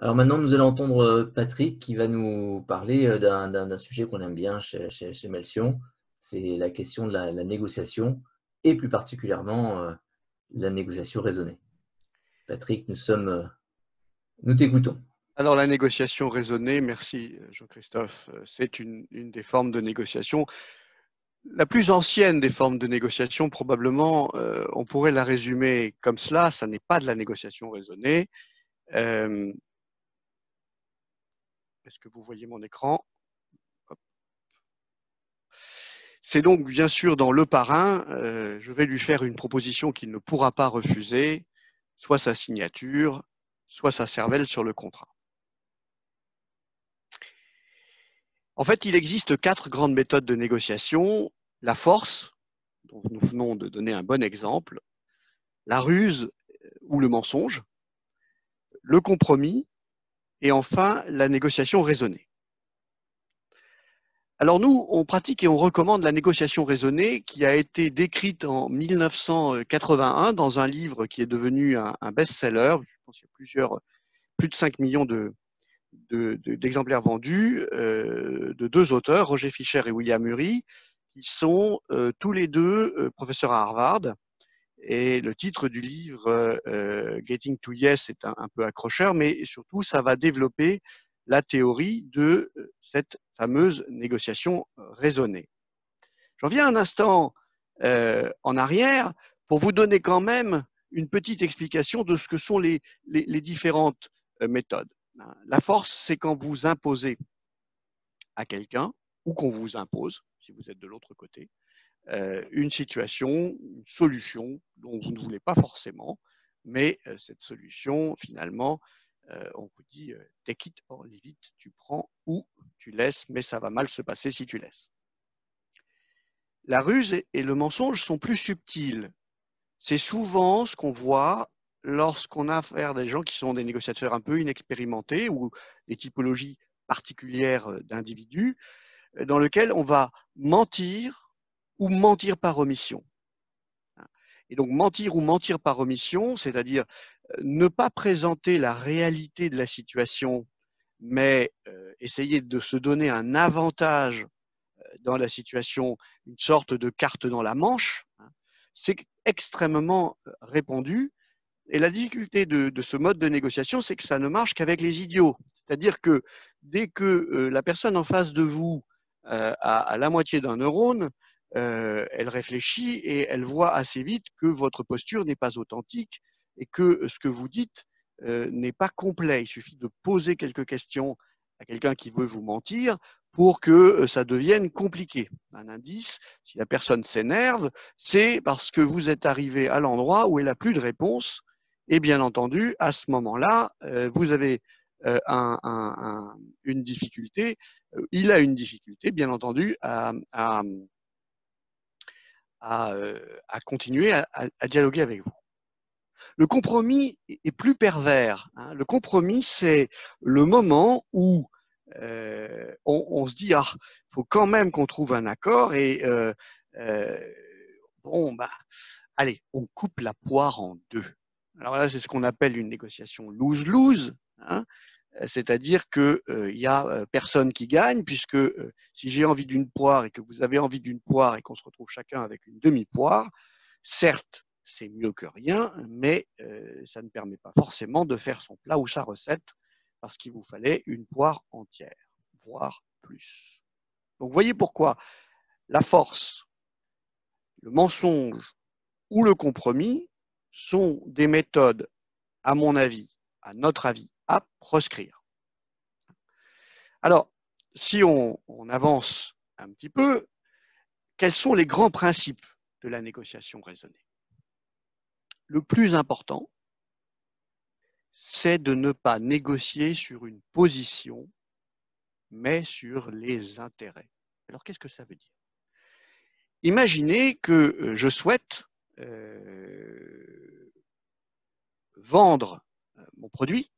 Alors maintenant, nous allons entendre Patrick qui va nous parler d'un sujet qu'on aime bien chez Melchion. C'est la question de la négociation et plus particulièrement la négociation raisonnée. Patrick, nous t'écoutons. Alors la négociation raisonnée, merci Jean-Christophe, c'est une des formes de négociation. La plus ancienne des formes de négociation, probablement, on pourrait la résumer comme cela, ça n'est pas de la négociation raisonnée. Est-ce que vous voyez mon écran? C'est donc bien sûr dans le parrain, je vais lui faire une proposition qu'il ne pourra pas refuser, soit sa signature, soit sa cervelle sur le contrat. En fait, il existe 4 grandes méthodes de négociation. La force, dont nous venons de donner un bon exemple, la ruse ou le mensonge, le compromis et enfin la négociation raisonnée. Alors nous, on pratique et on recommande la négociation raisonnée qui a été décrite en 1981 dans un livre qui est devenu un best-seller. Je pense qu'il y a plus de 5 millions d'exemplaires vendus, de 2 auteurs, Roger Fisher et William Ury, qui sont tous les deux professeurs à Harvard. Et le titre du livre, Getting to Yes, est un peu accrocheur, mais surtout, ça va développer la théorie de cette fameuse négociation raisonnée. J'en viens un instant en arrière pour vous donner quand même une petite explication de ce que sont les différentes méthodes. La force, c'est quand vous imposez à quelqu'un, ou qu'on vous impose, si vous êtes de l'autre côté, une situation, une solution dont vous ne voulez pas forcément, mais cette solution, finalement, on vous dit take it or leave it, tu prends ou tu laisses, mais ça va mal se passer si tu laisses. La ruse et le mensonge sont plus subtils. C'est souvent ce qu'on voit lorsqu'on a affaire à des gens qui sont des négociateurs un peu inexpérimentés ou des typologies particulières d'individus, dans lesquels on va mentir ou mentir par omission. Et donc mentir ou mentir par omission, c'est-à-dire ne pas présenter la réalité de la situation, mais essayer de se donner un avantage dans la situation, une sorte de carte dans la manche, c'est extrêmement répandu. Et la difficulté de ce mode de négociation, c'est que ça ne marche qu'avec les idiots. C'est-à-dire que dès que la personne en face de vous a la moitié d'un neurone, elle réfléchit et elle voit assez vite que votre posture n'est pas authentique et que ce que vous dites n'est pas complet. Il suffit de poser quelques questions à quelqu'un qui veut vous mentir pour que ça devienne compliqué. Un indice, si la personne s'énerve, c'est parce que vous êtes arrivé à l'endroit où elle n'a plus de réponse. Et bien entendu, à ce moment-là, vous avez une difficulté, il a une difficulté, bien entendu, à continuer à dialoguer avec vous. Le compromis est plus pervers. Le compromis, c'est le moment où on se dit, ah, il faut quand même qu'on trouve un accord et bon, bah, allez, on coupe la poire en deux. Alors là, c'est ce qu'on appelle une négociation lose-lose, hein, c'est-à-dire qu'il y a personne qui gagne, puisque si j'ai envie d'une poire et que vous avez envie d'une poire et qu'on se retrouve chacun avec une demi-poire, certes, c'est mieux que rien, mais ça ne permet pas forcément de faire son plat ou sa recette, parce qu'il vous fallait une poire entière, voire plus. Donc, vous voyez pourquoi la force, le mensonge ou le compromis sont des méthodes, à mon avis, à notre avis, à proscrire. Alors, si on avance un petit peu, quels sont les grands principes de la négociation raisonnée? Le plus important, c'est de ne pas négocier sur une position, mais sur les intérêts. Alors, qu'est-ce que ça veut dire? Imaginez que je souhaite vendre mon produit,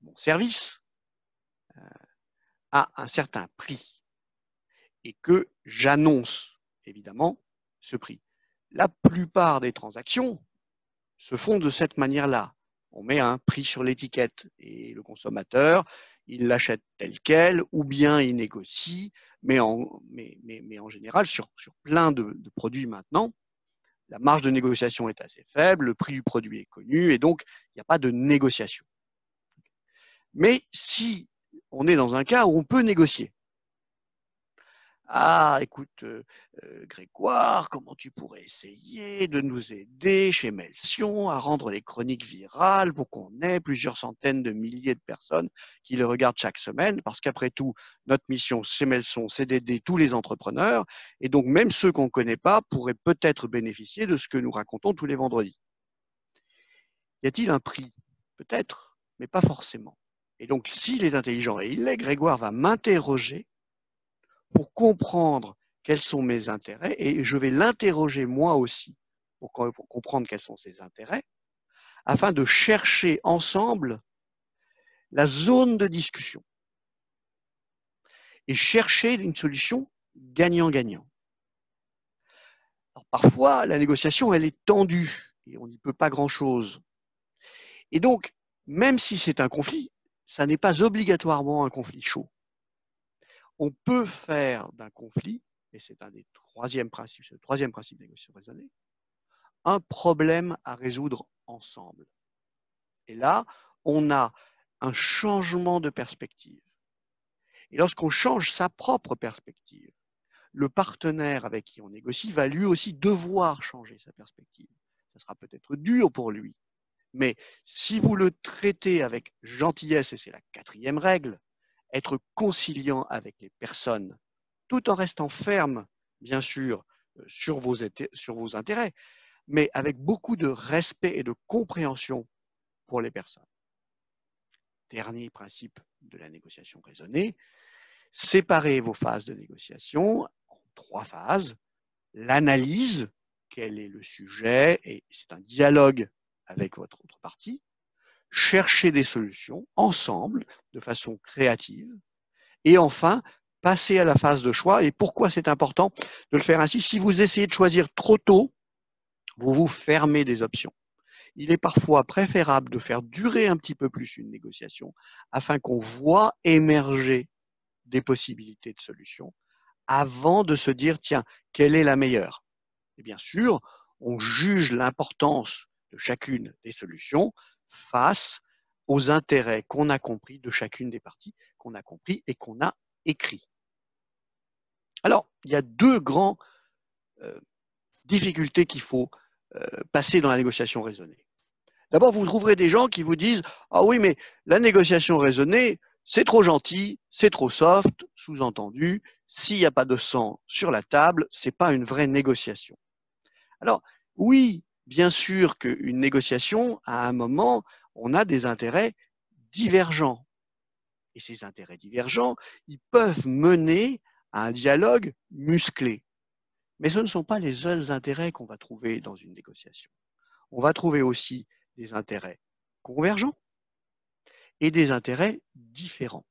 mon service, à un certain prix et que j'annonce évidemment ce prix. La plupart des transactions se font de cette manière-là. On met un prix sur l'étiquette et le consommateur, il l'achète tel quel ou bien il négocie, mais en général, sur plein de produits maintenant, la marge de négociation est assez faible, le prix du produit est connu et donc il n'y a pas de négociation. Mais si on est dans un cas où on peut négocier, ah, écoute, Grégoire, comment tu pourrais essayer de nous aider chez Melsion à rendre les chroniques virales pour qu'on ait plusieurs centaines de milliers de personnes qui les regardent chaque semaine? Parce qu'après tout, notre mission chez Melson, c'est d'aider tous les entrepreneurs. Et donc, même ceux qu'on ne connaît pas pourraient peut-être bénéficier de ce que nous racontons tous les vendredis. Y a-t-il un prix? Peut-être, mais pas forcément. Et donc, s'il est intelligent, et il l'est, Grégoire va m'interroger pour comprendre quels sont mes intérêts, et je vais l'interroger moi aussi pour comprendre quels sont ses intérêts, afin de chercher ensemble la zone de discussion et chercher une solution gagnant-gagnant. Alors, parfois, la négociation, elle est tendue et on n'y peut pas grand-chose. Et donc, même si c'est un conflit, ça n'est pas obligatoirement un conflit chaud. On peut faire d'un conflit, et c'est un des troisième principes, c'est le troisième principe de négociation raisonnée, un problème à résoudre ensemble. Et là, on a un changement de perspective. Et lorsqu'on change sa propre perspective, le partenaire avec qui on négocie va lui aussi devoir changer sa perspective. Ça sera peut-être dur pour lui, mais si vous le traitez avec gentillesse, et c'est la quatrième règle, être conciliant avec les personnes, tout en restant ferme, bien sûr, sur vos intérêts, mais avec beaucoup de respect et de compréhension pour les personnes. Dernier principe de la négociation raisonnée, séparez vos phases de négociation en 3 phases. L'analyse, quel est le sujet, et c'est un dialogue avec votre autre partie. Chercher des solutions ensemble, de façon créative. Et enfin, passer à la phase de choix. Et pourquoi c'est important de le faire ainsi? Si vous essayez de choisir trop tôt, vous vous fermez des options. Il est parfois préférable de faire durer un petit peu plus une négociation afin qu'on voit émerger des possibilités de solutions avant de se dire, tiens, quelle est la meilleure? Et bien sûr, on juge l'importance de chacune des solutions face aux intérêts qu'on a compris de chacune des parties, qu'on a compris et qu'on a écrit. Alors, il y a 2 grandes difficultés qu'il faut passer dans la négociation raisonnée. D'abord, vous trouverez des gens qui vous disent « Ah oui, mais la négociation raisonnée, c'est trop gentil, c'est trop soft, sous-entendu, s'il n'y a pas de sang sur la table, ce n'est pas une vraie négociation. » Alors, oui, bien sûr qu'une négociation, à un moment, on a des intérêts divergents. Et ces intérêts divergents, ils peuvent mener à un dialogue musclé. Mais ce ne sont pas les seuls intérêts qu'on va trouver dans une négociation. On va trouver aussi des intérêts convergents et des intérêts différents.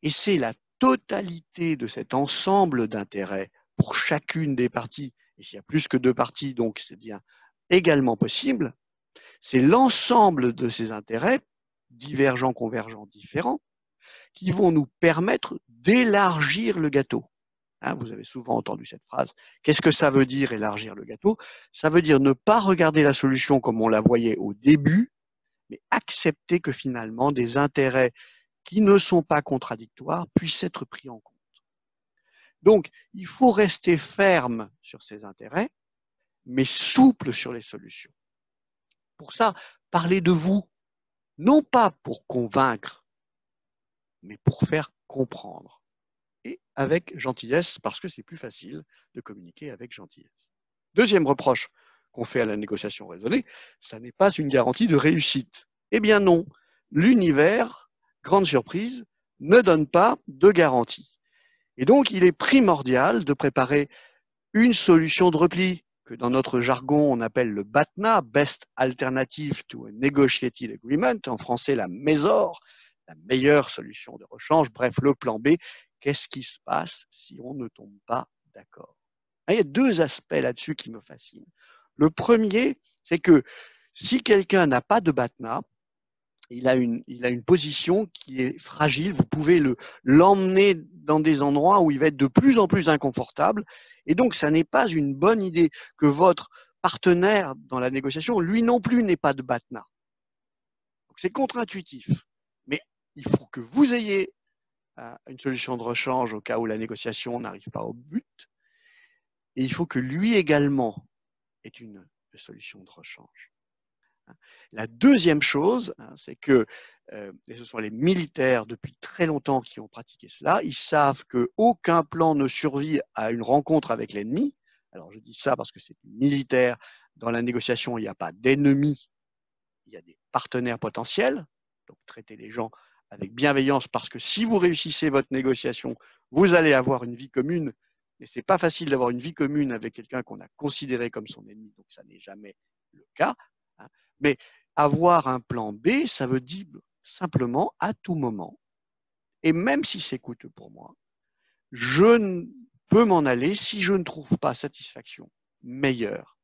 Et c'est la totalité de cet ensemble d'intérêts pour chacune des parties, et s'il y a plus que 2 parties, donc c'est bien également possible, c'est l'ensemble de ces intérêts, divergents, convergents, différents, qui vont nous permettre d'élargir le gâteau. Hein, vous avez souvent entendu cette phrase. Qu'est-ce que ça veut dire élargir le gâteau? Ça veut dire ne pas regarder la solution comme on la voyait au début, mais accepter que finalement des intérêts qui ne sont pas contradictoires puissent être pris en compte. Donc, il faut rester ferme sur ces intérêts, mais souple sur les solutions. Pour ça, parlez de vous, non pas pour convaincre, mais pour faire comprendre. Et avec gentillesse, parce que c'est plus facile de communiquer avec gentillesse. Deuxième reproche qu'on fait à la négociation raisonnée, ça n'est pas une garantie de réussite. Eh bien non, l'univers, grande surprise, ne donne pas de garantie. Et donc, il est primordial de préparer une solution de repli, que dans notre jargon, on appelle le BATNA, Best Alternative to a Negotiated Agreement, en français la MESOR, la meilleure solution de rechange, bref, le plan B. Qu'est-ce qui se passe si on ne tombe pas d'accord? Il y a 2 aspects là-dessus qui me fascinent. Le premier, c'est que Si quelqu'un n'a pas de BATNA, il a une position qui est fragile. Vous pouvez l'emmener dans des endroits où il va être de plus en plus inconfortable. Et donc, ça n'est pas une bonne idée que votre partenaire dans la négociation, lui non plus, n'ait pas de BATNA. C'est contre-intuitif. Mais il faut que vous ayez une solution de rechange au cas où la négociation n'arrive pas au but. Et il faut que lui également ait une solution de rechange. La deuxième chose, c'est que, et ce sont les militaires depuis très longtemps qui ont pratiqué cela, ils savent qu'aucun plan ne survit à une rencontre avec l'ennemi. Alors je dis ça parce que c'est militaire. Dans la négociation, il n'y a pas d'ennemis, il y a des partenaires potentiels. Donc traitez les gens avec bienveillance parce que si vous réussissez votre négociation, vous allez avoir une vie commune. Et ce n'est pas facile d'avoir une vie commune avec quelqu'un qu'on a considéré comme son ennemi, donc ça n'est jamais le cas. Mais avoir un plan B, ça veut dire simplement à tout moment, et même si c'est coûteux pour moi, je peux m'en aller si je ne trouve pas satisfaction meilleure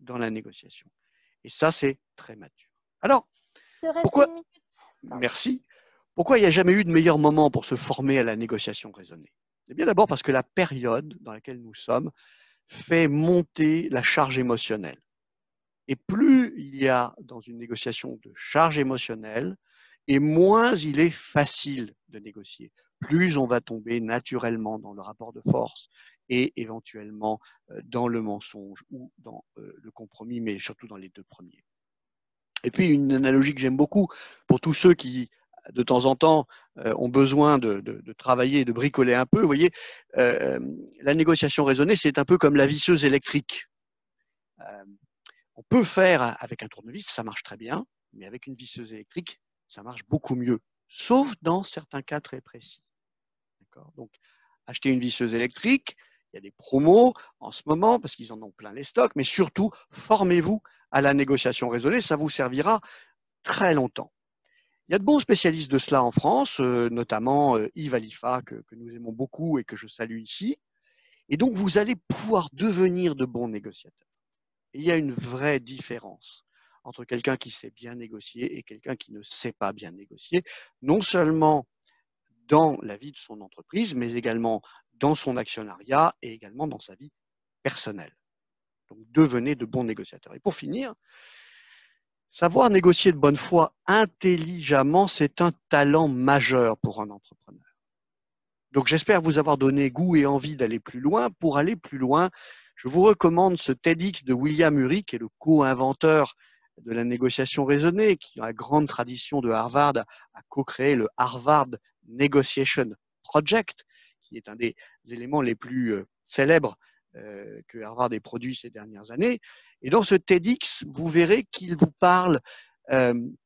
dans la négociation. Et ça, c'est très mature. Alors, pourquoi, merci, pourquoi il n'y a jamais eu de meilleur moment pour se former à la négociation raisonnée? Eh bien, d'abord parce que la période dans laquelle nous sommes fait monter la charge émotionnelle. Et plus il y a dans une négociation de charge émotionnelle, et moins il est facile de négocier. Plus on va tomber naturellement dans le rapport de force et éventuellement dans le mensonge ou dans le compromis, mais surtout dans les deux premiers. Et puis une analogie que j'aime beaucoup pour tous ceux qui, de temps en temps, ont besoin de travailler et de bricoler un peu. Vous voyez, la négociation raisonnée, c'est un peu comme la visseuse électrique. On peut faire avec un tournevis, ça marche très bien, mais avec une visseuse électrique, ça marche beaucoup mieux, sauf dans certains cas très précis. Donc, achetez une visseuse électrique, il y a des promos en ce moment parce qu'ils en ont plein les stocks, mais surtout, formez-vous à la négociation raisonnée, ça vous servira très longtemps. Il y a de bons spécialistes de cela en France, notamment Yves Alifa, que nous aimons beaucoup et que je salue ici. Et donc, vous allez pouvoir devenir de bons négociateurs. Et il y a une vraie différence entre quelqu'un qui sait bien négocier et quelqu'un qui ne sait pas bien négocier, non seulement dans la vie de son entreprise, mais également dans son actionnariat et également dans sa vie personnelle. Donc, devenez de bons négociateurs. Et pour finir, savoir négocier de bonne foi intelligemment, c'est un talent majeur pour un entrepreneur. Donc, j'espère vous avoir donné goût et envie d'aller plus loin. Pour aller plus loin, je vous recommande ce TEDx de William Ury, qui est le co-inventeur de la négociation raisonnée, qui, dans la grande tradition de Harvard, a co-créé le Harvard Negotiation Project, qui est un des éléments les plus célèbres que Harvard ait produit ces dernières années. Et dans ce TEDx, vous verrez qu'il vous parle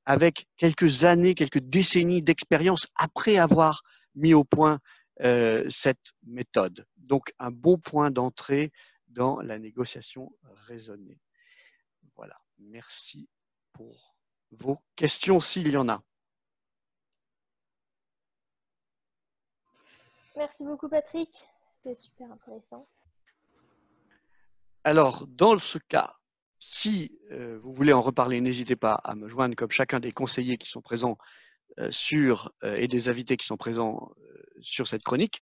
avec quelques années, quelques décennies d'expérience après avoir mis au point cette méthode. Donc, un bon point d'entrée dans la négociation raisonnée. Voilà. Merci pour vos questions, s'il y en a. Merci beaucoup, Patrick. C'était super intéressant. Alors, dans ce cas, si vous voulez en reparler, n'hésitez pas à me joindre comme chacun des conseillers qui sont présents et des invités qui sont présents sur cette chronique.